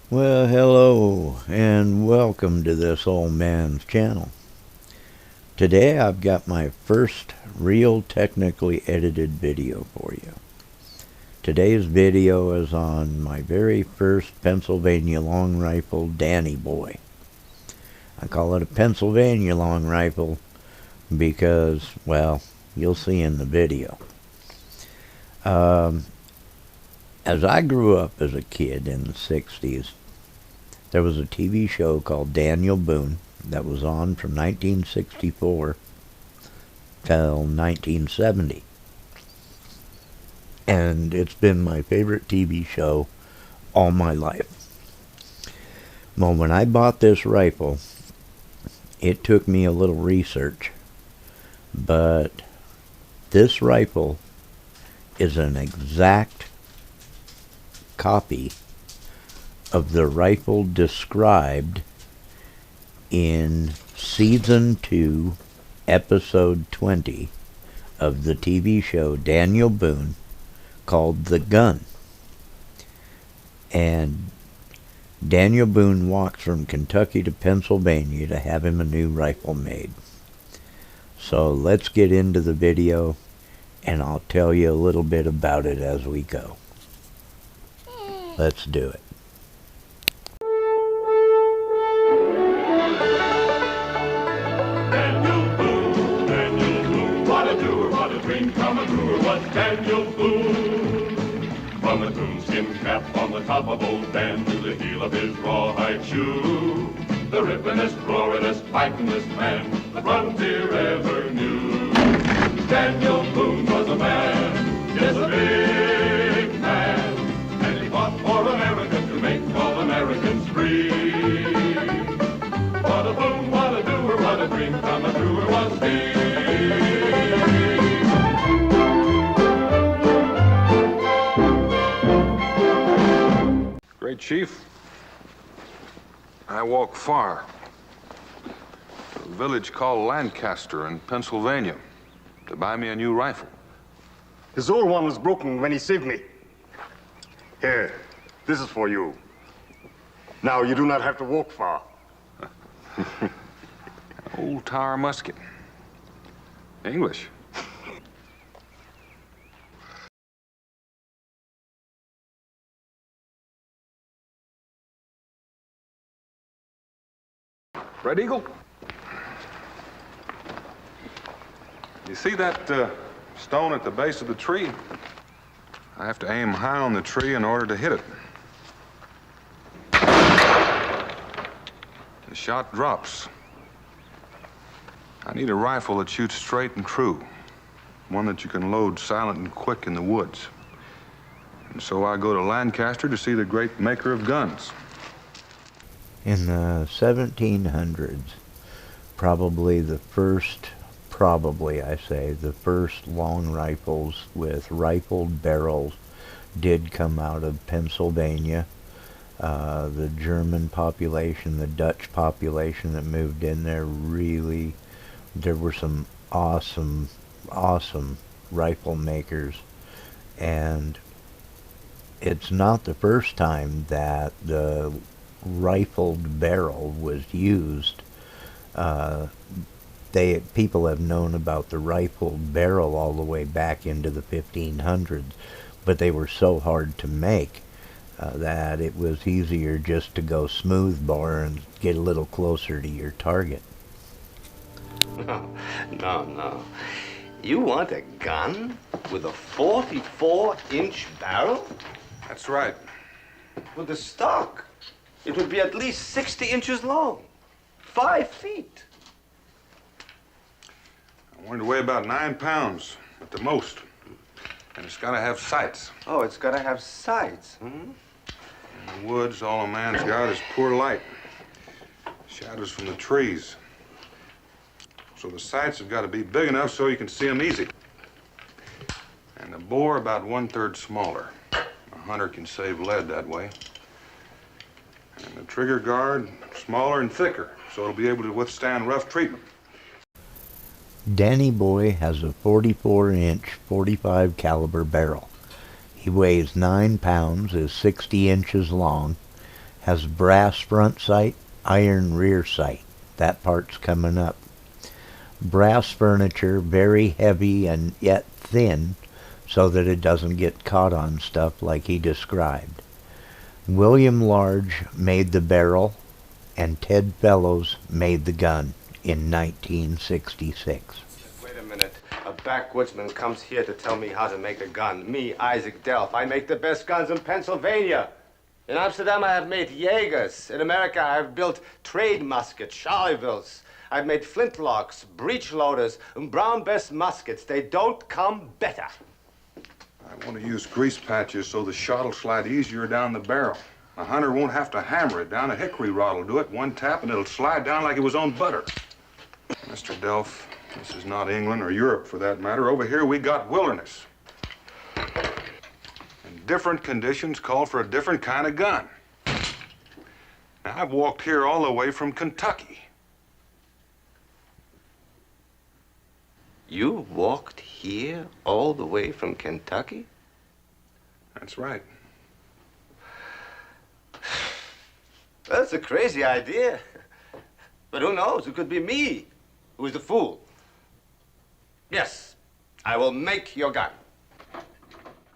Well, hello, and welcome to this old man's channel. Today I've got my first real technically edited video for you. Today's video is on my very first Pennsylvania long rifle Danny Boy. I call it a Pennsylvania long rifle because, well, you'll see in the video. As I grew up as a kid in the 60s, there was a TV show called Daniel Boone that was on from 1964 till 1970. And it's been my favorite TV show all my life. Well, when I bought this rifle, it took me a little research, but this rifle is an exact copy of the rifle described in Season 2, Episode 20 of the TV show Daniel Boone called The Gun. And Daniel Boone walked from Kentucky to Pennsylvania to have him a new rifle made. So let's get into the video, and I'll tell you a little bit about it as we go. Let's do it. Daniel Boone. From the coonskin cap on the top of old Dan to the heel of his rawhide shoe, the rippinest, roaringest, fightingest man the frontier ever knew. Daniel Boone was a man, yes, a big man, and he fought for America to make all Americans free. What a Boone, what a doer, what a dream come a truer was he. Great Chief, I walk far to a village called Lancaster in Pennsylvania to buy me a new rifle. His old one was broken when he saved me. Here, this is for you. Now you do not have to walk far. Old Tower musket. English. Red Eagle? You see that stone at the base of the tree? I have to aim high on the tree in order to hit it. The shot drops. I need a rifle that shoots straight and true. One that you can load silent and quick in the woods. And so I go to Lancaster to see the great maker of guns. In the 1700s, the first long rifles with rifled barrels did come out of Pennsylvania. The German population, the Dutch population that moved in there, there were some awesome rifle makers. And it's not the first time that the rifled barrel was used. People have known about the rifled barrel all the way back into the 1500s, but they were so hard to make that it was easier just to go smoothbore and get a little closer to your target. No. You want a gun with a 44-inch barrel? That's right. With the stock, it would be at least 60 inches long, 5 feet. I want it to weigh about 9 pounds at the most. And it's got to have sights. Oh, it's got to have sights, hmm? In the woods, all a man's got is poor light. Shadows from the trees. So the sights have got to be big enough so you can see them easy. And the bore about 1/3 smaller. A hunter can save lead that way. And the trigger guard smaller and thicker, so it'll be able to withstand rough treatment. Danny Boy has a 44-inch 45 caliber barrel. He weighs 9 pounds, is 60 inches long, Has brass front sight, iron rear sight. That part's coming up. Brass furniture, very heavy and yet thin, so that it doesn't get caught on stuff like he described. William Large made the barrel, and Ted Fellows made the gun in 1966. Wait a minute. A backwoodsman comes here to tell me how to make a gun. Me, Isaac Delph. I make the best guns in Pennsylvania. In Amsterdam, I have made Jaegers. In America, I have built trade muskets, Charlevilles. I've made flintlocks, breech loaders, and Brown Bess muskets. They don't come better. I want to use grease patches so the shot will slide easier down the barrel. A hunter won't have to hammer it down. A hickory rod will do it. One tap and it'll slide down like it was on butter. Mr. Delph, this is not England or Europe for that matter. Over here we got wilderness. And different conditions call for a different kind of gun. Now, I've walked here all the way from Kentucky. You walked here all the way from Kentucky? That's right. That's a crazy idea. But who knows? It could be me who is the fool. Yes, I will make your gun.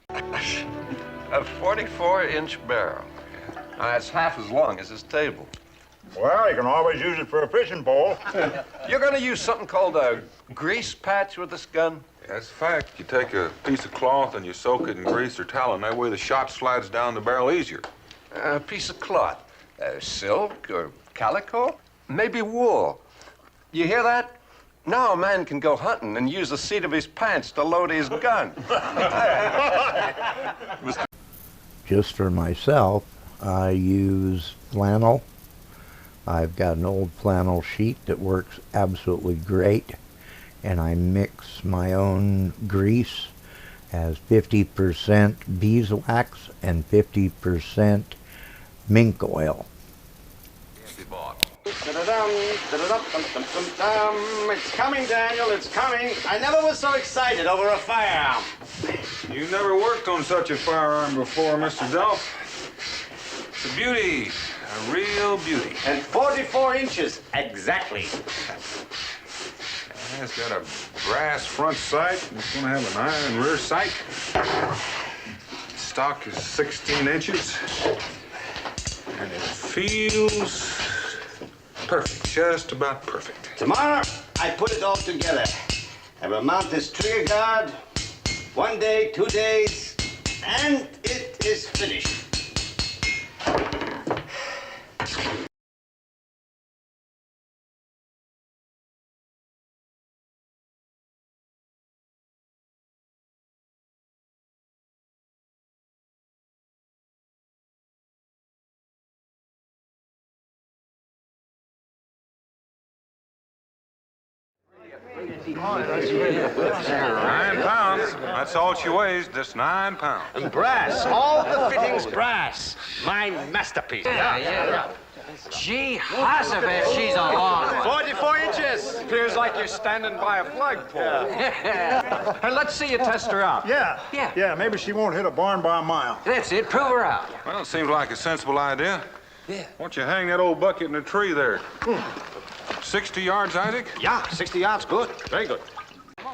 A 44-inch barrel. Now, that's half as long as this table. Well, you can always use it for a fishing pole. You're going to use something called a grease patch with this gun? That's a fact. You take a piece of cloth and you soak it in grease or tallow, and that way the shot slides down the barrel easier. A piece of cloth. Silk or calico? Maybe wool. You hear that? Now a man can go hunting and use the seat of his pants to load his gun. Just for myself, I use flannel. I've got an old flannel sheet that works absolutely great, and I mix my own grease as 50% beeswax and 50% mink oil. It's coming, Daniel, it's coming. I never was so excited over a firearm. You never worked on such a firearm before, Mr. Delph. It's a beauty, a real beauty. And 44 inches, exactly. It's got a brass front sight. It's going to have an iron rear sight. Stock is 16 inches. And it feels perfect, just about perfect. Tomorrow, I put it all together. I will mount this trigger guard. 1 day, 2 days, and it is finished. £9. That's all she weighs, just 9 pounds. And brass, all the fittings brass. My masterpiece. Gee, Hossabeth, she's a long 44 inches. Appears like you're standing by a flagpole. Hey, let's see you test her out. Yeah, maybe she won't hit a barn by a mile. That's it, prove her out. Well, it seems like a sensible idea. Yeah. Why don't you hang that old bucket in the tree there? 60 yards, Isaac? Yeah, 60 yards, good. Very good.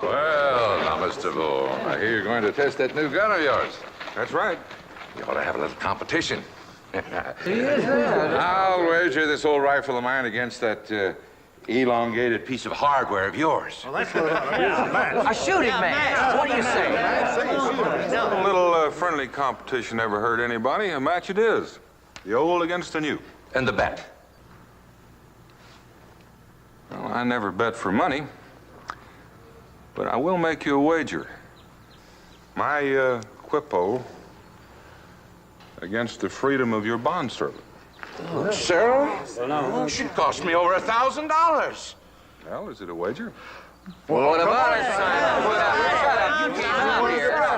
Well, now, Mr. Bull, I hear you're going to test that new gun of yours. That's right. You ought to have a little competition. I'll wager this old rifle of mine against that elongated piece of hardware of yours. A shooting match. What do you say? A little friendly competition never hurt anybody. A match it is. The old against the new. And the bet? Well, I never bet for money, but I will make you a wager. My quippo against the freedom of your bondservant. Sarah? Well, she'd cost me over $1,000. Well, is it a wager? Well, what about it,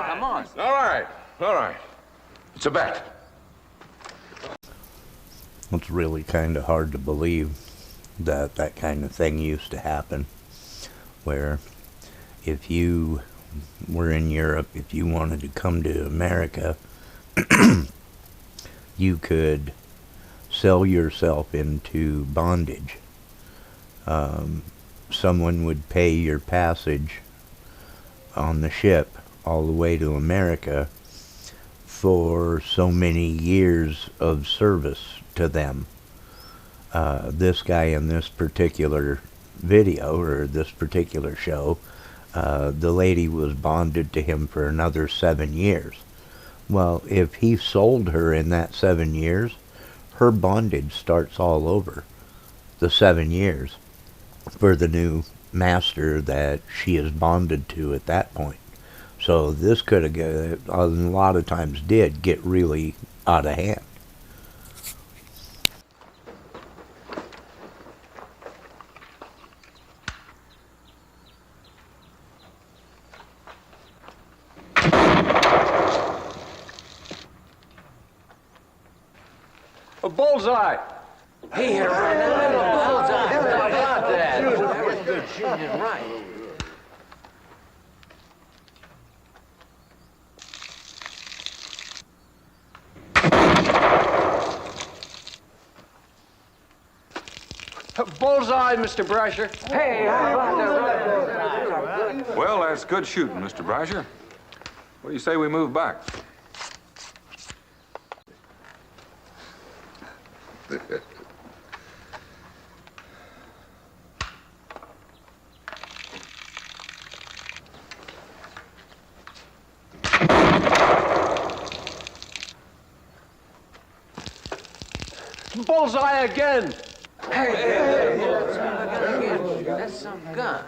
Come on. All right. It's a bet. It's really kind of hard to believe that that kind of thing used to happen, where if you were in Europe, if you wanted to come to America, you could sell yourself into bondage. Someone would pay your passage on the ship all the way to America for so many years of service to them. This guy in this particular video, or this particular show, the lady was bonded to him for another 7 years. Well, if he sold her in that 7 years, her bondage starts all over the 7 years for the new master that she is bonded to at that point. So this could have, a lot of times did, get really out of hand. A bullseye! He hit her right in the middle. Bullseye. How about that? That was good shooting, right. Bullseye, Mr. Brasher. Hey, how about that? Well, that's good shooting, Mr. Brasher. What do you say we move back? Bullseye again! Hey, that's some gun.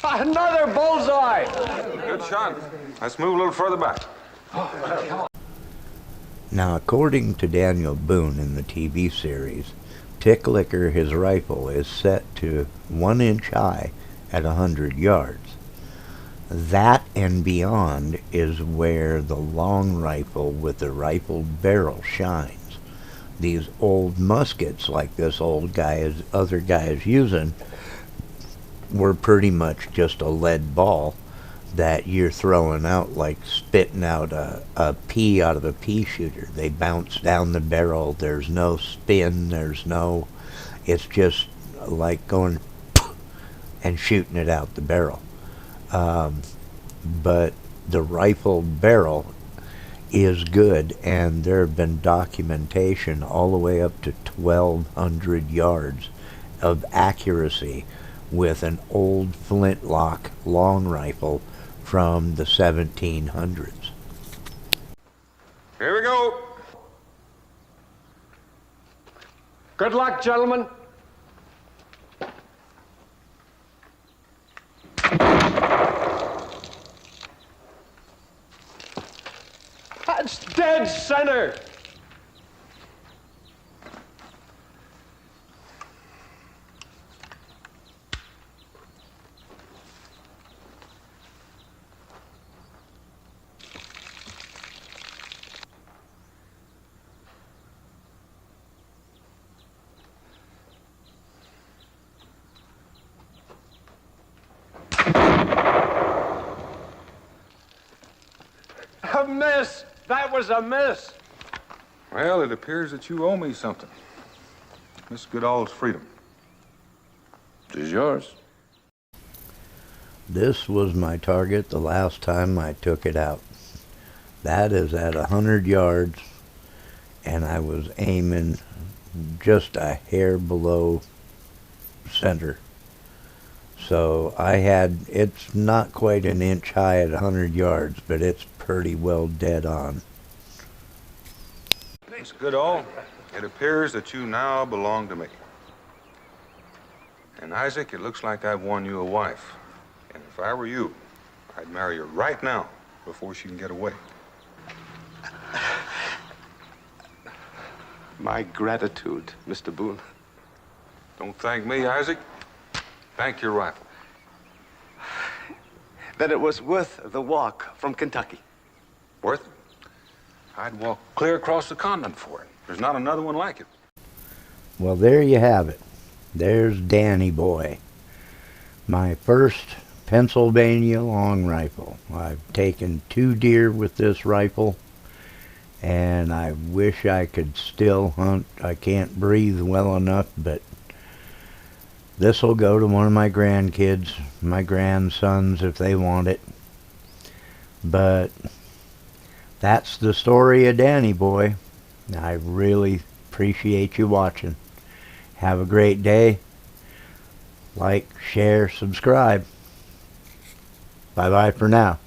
Another bullseye! Good shot. Let's move a little further back. Now, according to Daniel Boone in the TV series, Ticklicker, his rifle, is set to 1 inch high at 100 yards. That and beyond is where the long rifle with the rifled barrel shines. These old muskets, like this other guy is using, were pretty much just a lead ball that you're throwing out like spitting out a pea out of a pea shooter. They bounce down the barrel. There's no spin. It's just like going and shooting it out the barrel. But the rifled barrel is good, and there have been documentation all the way up to 1,200 yards of accuracy with an old flintlock long rifle from the 1700s. Here we go. Good luck, gentlemen. That's dead center. A miss! That was a miss! Well, it appears that you owe me something. Miss Goodall's freedom. It is yours. This was my target the last time I took it out. That is at 100 yards, and I was aiming just a hair below center. So it's not quite an inch high at 100 yards, but it's pretty well dead on. Miss Goodall, it appears that you now belong to me. And Isaac, it looks like I've won you a wife. And if I were you, I'd marry her right now before she can get away. My gratitude, Mr. Boone. Don't thank me, Isaac. Thank your rifle. That it was worth the walk from Kentucky. Worth it? I'd walk clear across the continent for it. There's not another one like it. Well, there you have it. There's Danny Boy. My first Pennsylvania long rifle. I've taken 2 deer with this rifle, and I wish I could still hunt. I can't breathe well enough, but this will go to one of my grandkids, my grandsons, if they want it. But that's the story of Danny Boy. I really appreciate you watching. Have a great day. Like, share, subscribe. Bye-bye for now.